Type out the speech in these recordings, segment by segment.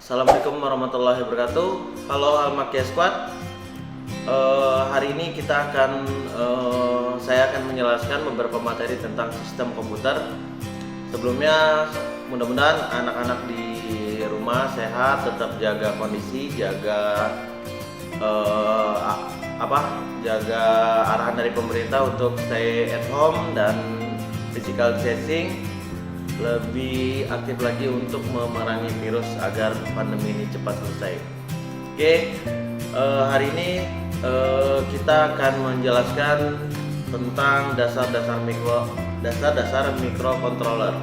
Assalamualaikum warahmatullahi wabarakatuh. Halo Almakia Squad. Hari ini saya akan menjelaskan beberapa materi tentang sistem komputer. Sebelumnya, mudah-mudahan anak-anak di rumah sehat, tetap jaga kondisi, jaga arahan dari pemerintah untuk stay at home dan physical distancing. Lebih aktif lagi untuk memerangi virus agar pandemi ini cepat selesai. Oke, hari ini kita akan menjelaskan tentang dasar-dasar mikrocontroller.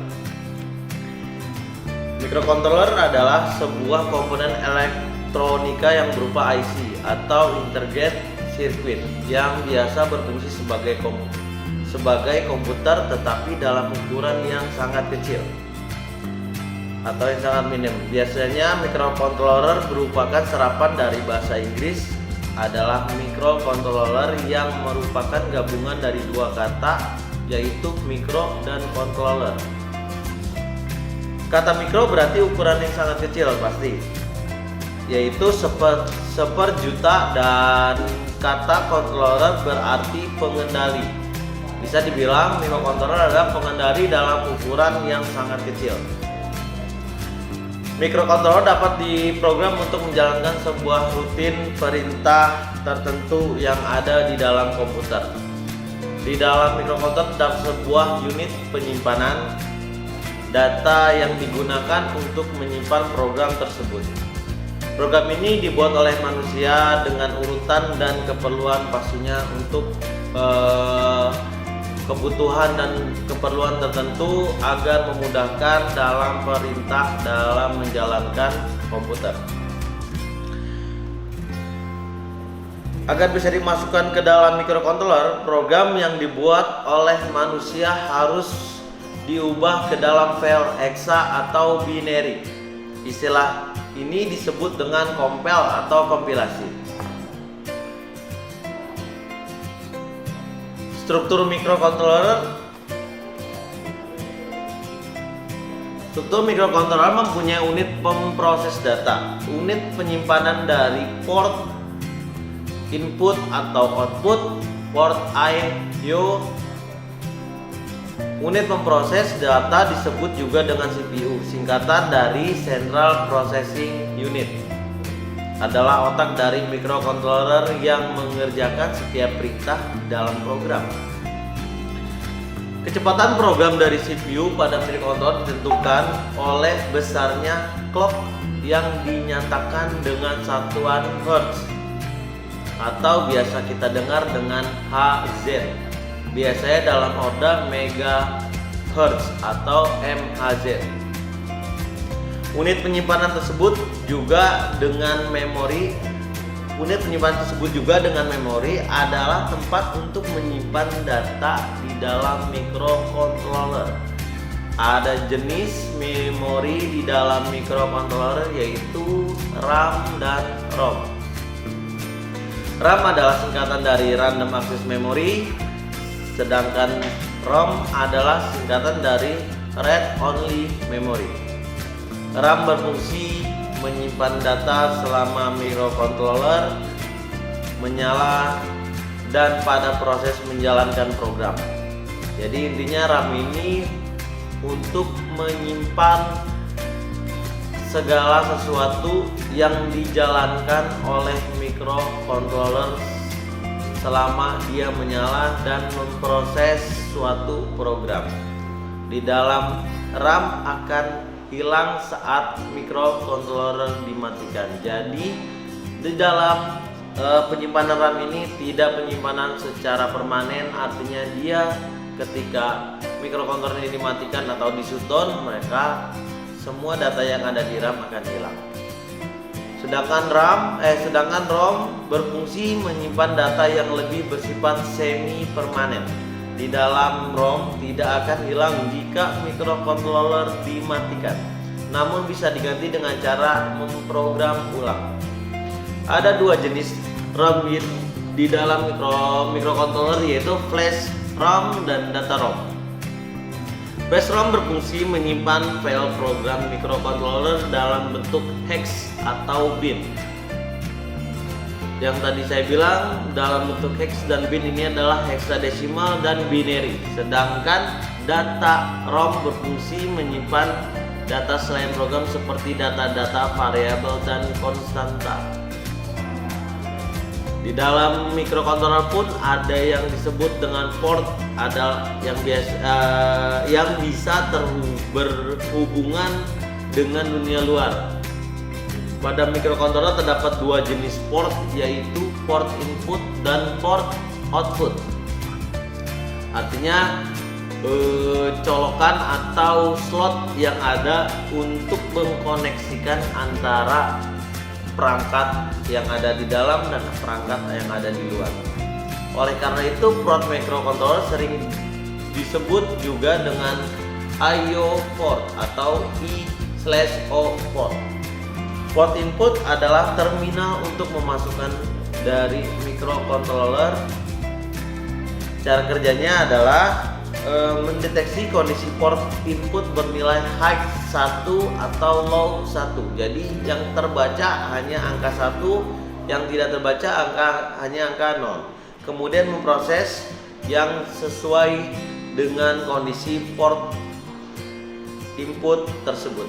Mikrocontroller adalah sebuah komponen elektronika yang berupa IC atau integrated circuit yang biasa berfungsi sebagai komputer tetapi dalam ukuran yang sangat kecil atau yang sangat minim. Biasanya mikrocontroller merupakan serapan dari bahasa Inggris adalah microcontroller yang merupakan gabungan dari dua kata yaitu micro dan controller. Kata mikro berarti ukuran yang sangat kecil pasti, yaitu seperjuta, dan kata controller berarti pengendali. Bisa dibilang mikrocontroller adalah pengendali dalam ukuran yang sangat kecil. Mikrocontroller dapat diprogram untuk menjalankan sebuah rutin perintah tertentu yang ada di dalam komputer. Di dalam mikrocontroller terdapat sebuah unit penyimpanan data yang digunakan untuk menyimpan program tersebut. Program ini dibuat oleh manusia dengan urutan dan keperluan pastinya untuk kebutuhan dan keperluan tertentu agar memudahkan dalam perintah dalam menjalankan komputer. Agar bisa dimasukkan ke dalam mikrocontroller, program yang dibuat oleh manusia harus diubah ke dalam file hexa atau binary. Istilah ini disebut dengan compile atau kompilasi. Struktur mikrocontroller mempunyai unit pemproses data, unit penyimpanan dari port input atau output, port I/O. Unit pemproses data disebut juga dengan CPU, singkatan dari Central Processing Unit. Adalah otak dari mikrocontroller yang mengerjakan setiap perintah di dalam program. Kecepatan program dari CPU pada mikrocontroller ditentukan oleh besarnya clock yang dinyatakan dengan satuan Hertz atau biasa kita dengar dengan Hz. Biasanya dalam order megahertz atau MHz. Unit penyimpanan tersebut juga dengan memori adalah tempat untuk menyimpan data di dalam mikrocontroller. Ada jenis memori di dalam mikrocontroller yaitu RAM dan ROM. RAM adalah singkatan dari Random Access Memory, sedangkan ROM adalah singkatan dari Read Only Memory. RAM berfungsi menyimpan data selama mikrocontroller menyala dan pada proses menjalankan program. Jadi intinya RAM ini untuk menyimpan segala sesuatu yang dijalankan oleh mikrocontroller selama dia menyala dan memproses suatu program. Di dalam RAM akan hilang saat mikrocontroller dimatikan. Jadi di dalam penyimpanan RAM ini tidak penyimpanan secara permanen, artinya dia ketika mikrocontroller ini dimatikan atau di-shutdown, maka semua data yang ada di RAM akan hilang. Sedangkan ROM berfungsi menyimpan data yang lebih bersifat semi permanen. Di dalam ROM tidak akan hilang jika mikrocontroller dimatikan, namun bisa diganti dengan cara memprogram ulang. Ada dua jenis ROM di dalam mikrocontroller, yaitu flash ROM dan data ROM. Flash ROM berfungsi menyimpan file program microcontroller dalam bentuk hex atau bin. Yang tadi saya bilang dalam bentuk hex dan bin ini adalah hexadesimal dan binary. Sedangkan data ROM berfungsi menyimpan data selain program seperti data-data variabel dan konstanta. Di dalam microcontroller pun ada yang disebut dengan port, ada yang bisa berhubungan dengan dunia luar. Pada microcontroller terdapat dua jenis port, yaitu port input dan port output. Artinya colokan atau slot yang ada untuk mengkoneksikan antara perangkat yang ada di dalam dan perangkat yang ada di luar. Oleh karena itu, port microcontroller sering disebut juga dengan I/O port atau I/O port. Port input adalah terminal untuk memasukkan dari microcontroller. Cara kerjanya adalah mendeteksi kondisi port input bernilai high 1 atau low 1. Jadi yang terbaca hanya angka 1, yang tidak terbaca hanya angka 0. Kemudian memproses yang sesuai dengan kondisi port input tersebut.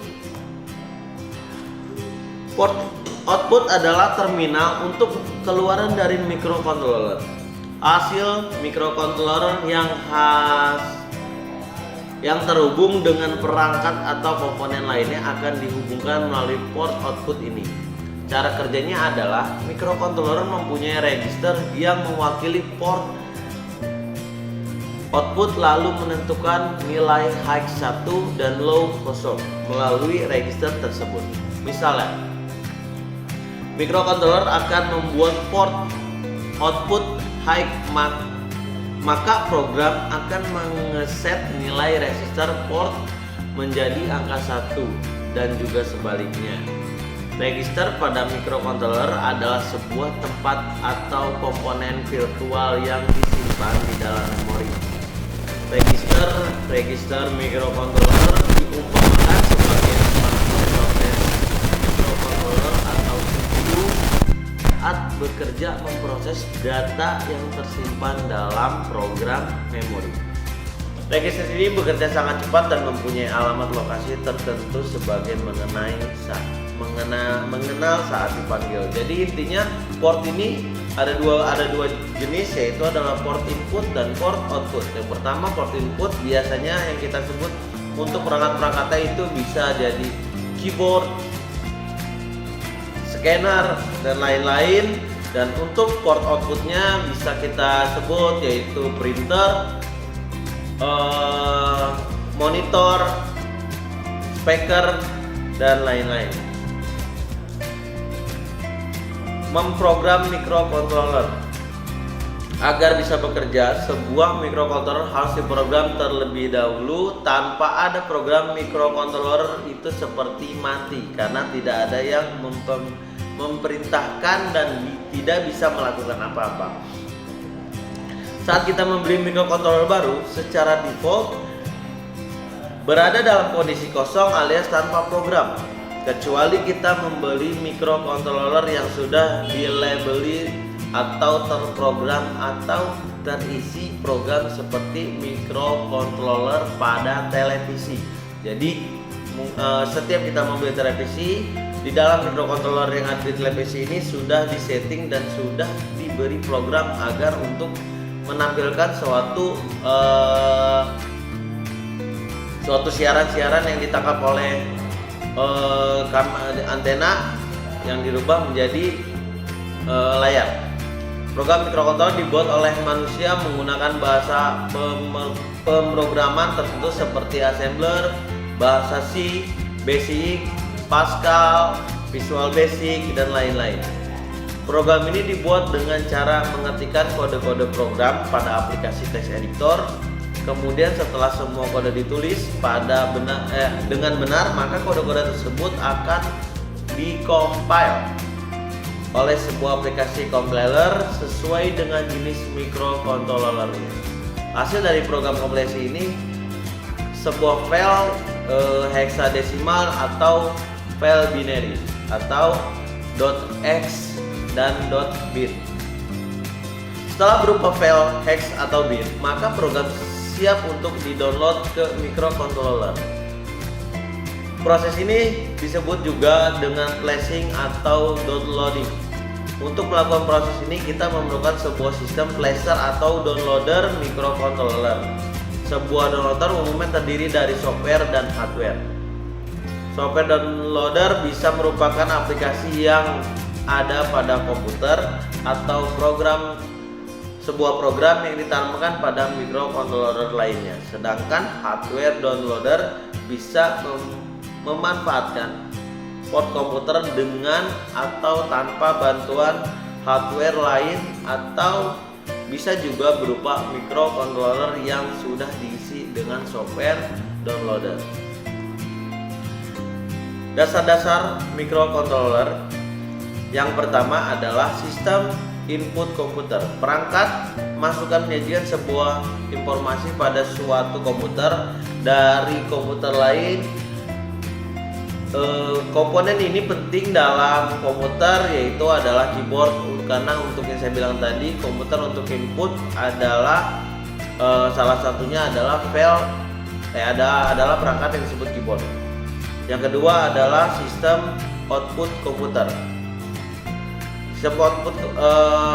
Port output adalah terminal untuk keluaran dari microcontroller. Hasil microcontroller yang terhubung dengan perangkat atau komponen lainnya akan dihubungkan melalui port output ini. Cara kerjanya adalah microcontroller mempunyai register yang mewakili port output, lalu menentukan nilai high 1 dan low 0 melalui register tersebut. Misalnya, microcontroller akan membuat port output high, maka program akan mengeset nilai resistor port menjadi angka 1 dan juga sebaliknya. Register pada microcontroller adalah sebuah tempat atau komponen virtual yang disimpan di dalam memori. Register microcontroller diumpamakan sebagai proses microcontroller atau CPU saat bekerja memproses data yang tersimpan dalam program memori. Register ini bekerja sangat cepat dan mempunyai alamat lokasi tertentu sebagai mengenal saat dipanggil. Jadi intinya port ini ada dua jenis, yaitu adalah port input dan port output. Yang pertama port input biasanya yang kita sebut untuk perangkat-perangkatnya itu bisa jadi keyboard, scanner dan lain-lain. Dan untuk port outputnya bisa kita sebut yaitu printer, monitor, speaker dan lain-lain. Memprogram microcontroller. Agar bisa bekerja, sebuah microcontroller harus diprogram terlebih dahulu. Tanpa ada program, microcontroller itu seperti mati karena tidak ada yang memerintahkan dan tidak bisa melakukan apa-apa. Saat kita membeli microcontroller baru, secara default berada dalam kondisi kosong alias tanpa program, kecuali kita membeli microcontroller yang sudah dilabeli atau terprogram atau terisi program seperti microcontroller pada televisi. Jadi setiap kita membeli televisi, di dalam microcontroller yang ada di televisi ini sudah disetting dan sudah diberi program agar untuk menampilkan suatu siaran-siaran yang ditangkap oleh antena yang dirubah menjadi layar. Program microcontroller dibuat oleh manusia menggunakan bahasa pemrograman tertentu seperti assembler, bahasa C, Basic, Pascal, Visual Basic dan lain-lain. Program ini dibuat dengan cara mengetikkan kode-kode program pada aplikasi text editor. Kemudian setelah semua kode ditulis dengan benar, maka kode-kode tersebut akan dikompil oleh sebuah aplikasi compiler sesuai dengan jenis microcontrollernya. Hasil dari program kompilasi ini sebuah file heksadesimal atau file binary atau .x dan .bit. Setelah berupa file hex atau bit, maka program siap untuk di-download ke microcontroller. Proses ini disebut juga dengan flashing atau downloading. Untuk melakukan proses ini kita memerlukan sebuah sistem flasher atau downloader microcontroller. Sebuah downloader umumnya terdiri dari software dan hardware. Software downloader bisa merupakan aplikasi yang ada pada komputer atau sebuah program yang ditanamkan pada microcontroller lainnya. Sedangkan hardware downloader bisa memanfaatkan port komputer dengan atau tanpa bantuan hardware lain, atau bisa juga berupa microcontroller yang sudah diisi dengan software downloader. Dasar-dasar microcontroller. Yang pertama adalah sistem input komputer. Perangkat masukkan menyajikan sebuah informasi pada suatu komputer dari komputer lain. Komponen ini penting dalam komputer, yaitu adalah keyboard, karena untuk yang saya bilang tadi, komputer untuk input adalah salah satunya adalah adalah perangkat yang disebut keyboard. Yang kedua adalah sistem output komputer. Sistem output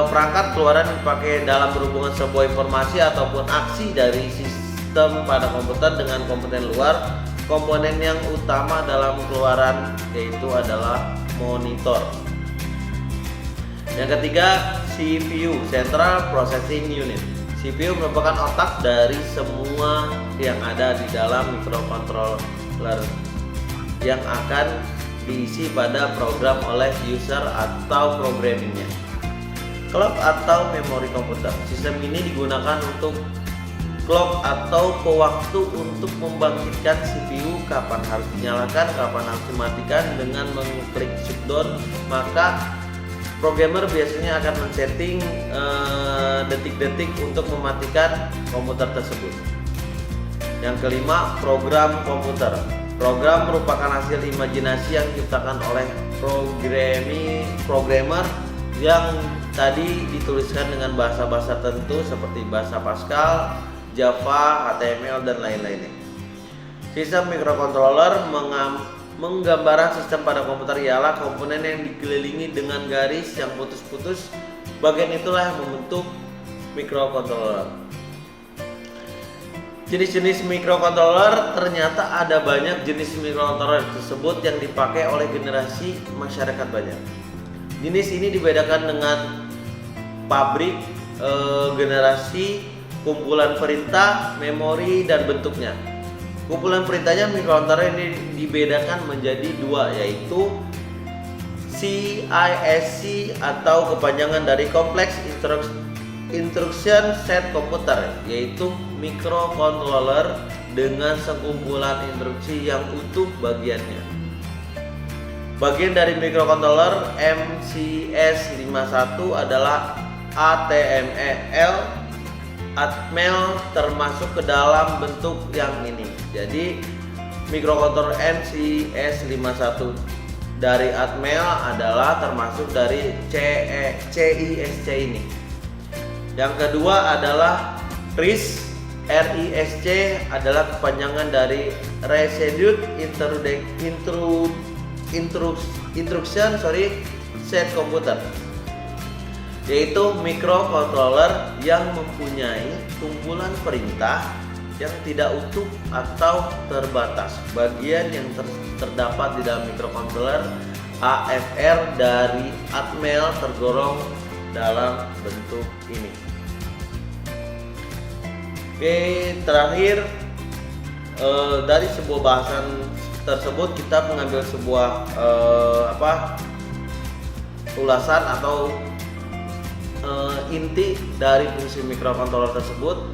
perangkat keluaran dipakai dalam berhubungan sebuah informasi ataupun aksi dari sistem pada komputer dengan komponen luar. Komponen yang utama dalam keluaran yaitu adalah monitor. Yang ketiga, CPU, Central Processing Unit. CPU merupakan otak dari semua yang ada di dalam microcontroller yang akan diisi pada program oleh user atau programmingnya. Clock atau memori komputer. Sistem ini digunakan untuk clock atau pewaktu untuk membangkitkan CPU kapan harus dinyalakan, kapan harus dimatikan dengan mengklik shutdown. Maka programmer biasanya akan men-setting detik-detik untuk mematikan komputer tersebut. Yang kelima, program komputer. Program merupakan hasil imajinasi yang diciptakan oleh programmer yang tadi dituliskan dengan bahasa-bahasa tertentu seperti bahasa Pascal, Java, HTML, dan lain-lainnya. Sistem microcontroller menggambarkan sistem pada komputer ialah komponen yang dikelilingi dengan garis yang putus-putus. Bagian itulah yang membentuk microcontroller. Jenis-jenis microcontroller, ternyata ada banyak jenis microcontroller tersebut yang dipakai oleh generasi masyarakat banyak. Jenis ini dibedakan dengan pabrik, generasi, kumpulan perintah, memori, dan bentuknya. Kumpulan perintahnya microcontroller ini dibedakan menjadi dua, yaitu CISC atau kepanjangan dari Complex Instruction Set Computer, yaitu microcontroller dengan sekumpulan instruksi yang utuh bagiannya. Bagian dari microcontroller MCS51 adalah ATMEL termasuk ke dalam bentuk yang ini. Jadi microcontroller MCS51 dari ATMEL adalah termasuk dari CISC ini. Yang kedua adalah RISC. RISC adalah kepanjangan dari Resolute Instruction Set Computer, yaitu microcontroller yang mempunyai kumpulan perintah yang tidak utuh atau terbatas. Bagian yang terdapat di dalam microcontroller AFR dari ATMEL tergolong dalam bentuk ini. Oke, terakhir dari sebuah bahasan tersebut kita mengambil sebuah ulasan atau inti dari fungsi microcontroller tersebut,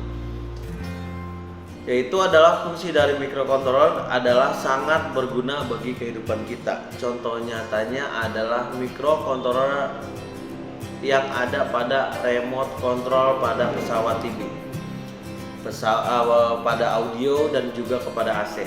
yaitu adalah fungsi dari microcontroller adalah sangat berguna bagi kehidupan kita. Contoh nyatanya adalah microcontroller yang ada pada remote control pada pesawat TV. pada audio dan juga kepada AC.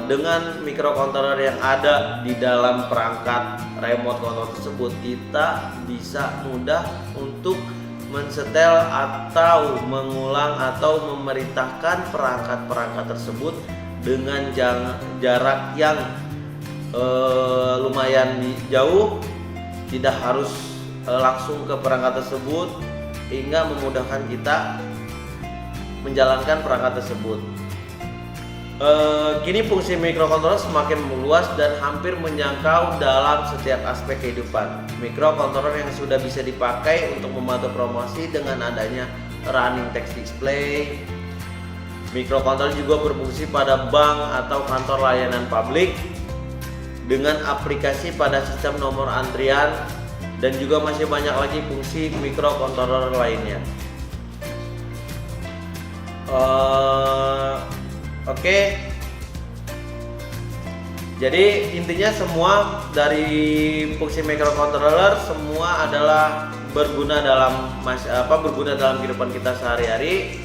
Dengan microcontroller yang ada di dalam perangkat remote control tersebut, kita bisa mudah untuk mensetel atau mengulang atau memerintahkan perangkat-perangkat tersebut dengan jarak yang lumayan jauh, tidak harus langsung ke perangkat tersebut, hingga memudahkan kita menjalankan perangkat tersebut. Kini fungsi microcontroller semakin meluas dan hampir menjangkau dalam setiap aspek kehidupan. Microcontroller yang sudah bisa dipakai untuk membantu promosi dengan adanya running text display. Microcontroller juga berfungsi pada bank atau kantor layanan publik dengan aplikasi pada sistem nomor antrian, dan juga masih banyak lagi fungsi microcontroller lainnya. Oke. Jadi intinya semua dari fungsi microcontroller semua adalah berguna dalam kehidupan kita sehari-hari.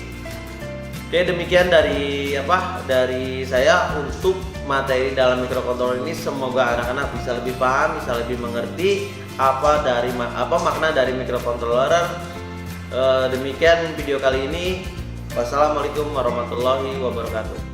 Oke, demikian dari saya untuk materi dalam microcontroller ini. Semoga anak-anak bisa lebih paham, bisa lebih mengerti apa makna dari microcontroller. Demikian video kali ini. Wassalamualaikum warahmatullahi wabarakatuh.